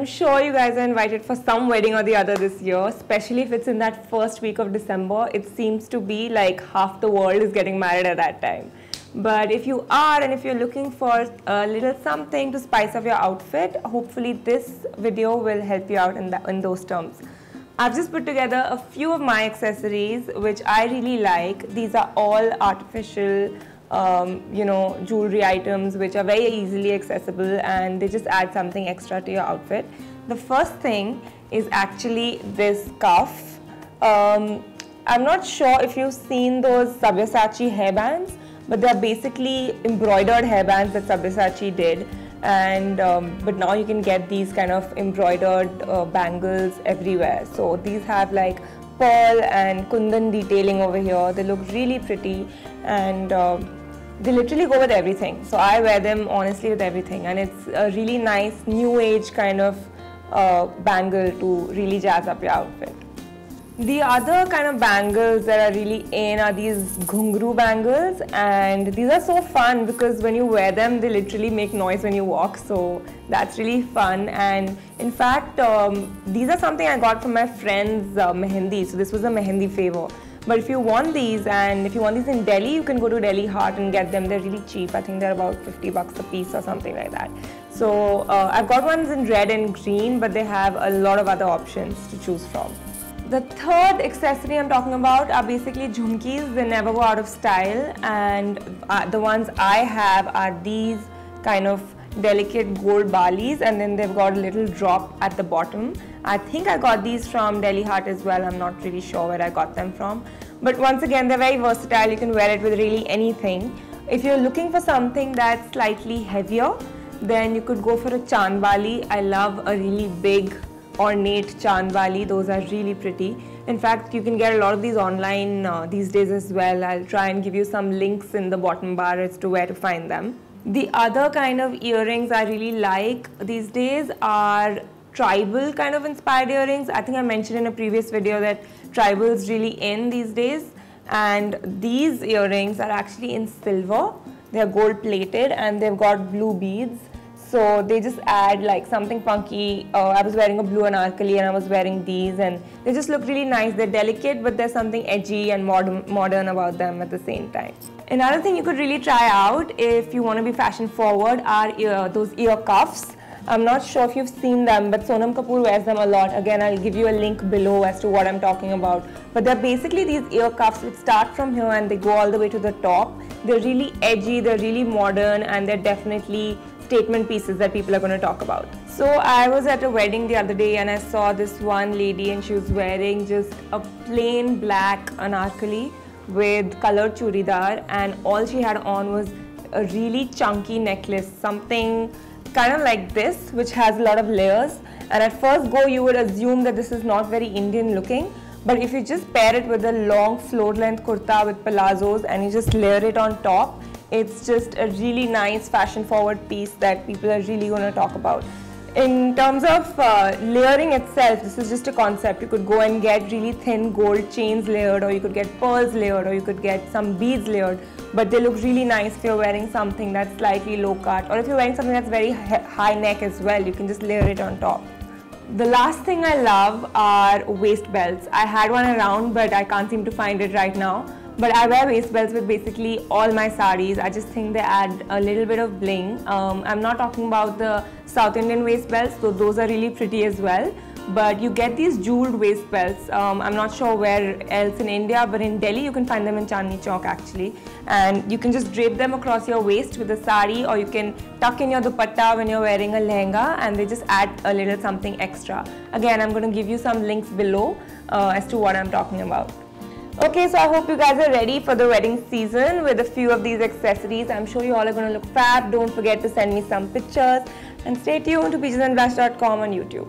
I'm sure you guys are invited for some wedding or the other this year, especially if it's in that first week of December. It seems to be like half the world is getting married at that time. But if you are, and if you're looking for a little something to spice up your outfit, hopefully this video will help you out in those terms. I've just put together a few of my accessories which I really like. These are all artificial jewelry items which are very easily accessible, and they just add something extra to your outfit. The first thing is actually this cuff. I'm not sure if you've seen those Sabyasachi hairbands, but they're basically embroidered hairbands that Sabyasachi did, and but now you can get these kind of embroidered bangles everywhere. So these have like pearl and kundan detailing over here. They look really pretty, and they literally go with everything. So I wear them honestly with everything, and it's a really nice new age kind of bangle to really jazz up your outfit. The other kind of bangles that are really in are these ghungru bangles, and these are so fun because when you wear them they literally make noise when you walk, so that's really fun. And in fact these are something I got from my friend's mehendi, so this was a mehendi favor. But if you want these, and if you want these in Delhi, you can go to Delhi Heart and get them. They're really cheap. I think they're about 50 bucks a piece or something like that. So I've got ones in red and green, but they have a lot of other options to choose from. The third accessory I'm talking about are basically jhumkis. They never go out of style, and the ones I have are these kind of delicate gold balis, and then they've got a little drop at the bottom. I think I got these from Delhi Heart as well. I'm not really sure where I got them from, but once again they're very versatile. You can wear it with really anything. If you're looking for something that's slightly heavier, then you could go for a chand bali. I love a really big ornate chand bali. Those are really pretty. In fact, you can get a lot of these online these days as well. I'll try and give you some links in the bottom bar as to where to find them. The other kind of earrings I really like these days are tribal kind of inspired earrings. I think I mentioned in a previous video that tribal is really in these days, and these earrings are actually in silver. They are gold plated and they've got blue beads. So they just add like something funky. I was wearing a blue anarkali and I was wearing these, and they just look really nice. They're delicate, but there's something edgy and modern about them at the same time. Another thing you could really try out if you want to be fashion forward are those ear cuffs. I'm not sure if you've seen them, but Sonam Kapoor wears them a lot. Again, I'll give you a link below as to what I'm talking about. But they're basically these ear cuffs which start from here and they go all the way to the top. They're really edgy, they're really modern, and they're definitely statement pieces that people are going to talk about. So I was at a wedding the other day and I saw this one lady, and she was wearing just a plain black anarkali with colored churidar, and all she had on was a really chunky necklace, something kind of like this, which has a lot of layers. And at first go you would assume that this is not very Indian looking, but if you just pair it with a long floor length kurta with palazzos and you just layer it on top, it's just a really nice fashion forward piece that people are really going to talk about. In terms of layering itself, this is just a concept. You could go and get really thin gold chains layered, or you could get pearls layered, or you could get some beads layered, but they look really nice if you're wearing something that's slightly low cut, or if you're wearing something that's very high neck as well, you can just layer it on top. The last thing I love are waist belts. I had one around, but I can't seem to find it right now. But I wear waist belts with basically all my sarees. I just think they add a little bit of bling. I'm not talking about the South Indian waist belts, so those are really pretty as well. But you get these jeweled waist belts. I'm not sure where else in India, but in Delhi you can find them in Chandni Chowk actually. And you can just drape them across your waist with a sari, or you can tuck in your dupatta when you're wearing a lehenga, and they just add a little something extra. Again, I'm going to give you some links below as to what I'm talking about. Okay, so I hope you guys are ready for the wedding season with a few of these accessories. I'm sure you all are going to look fab. Don't forget to send me some pictures, and stay tuned to peachesandblush.com on YouTube.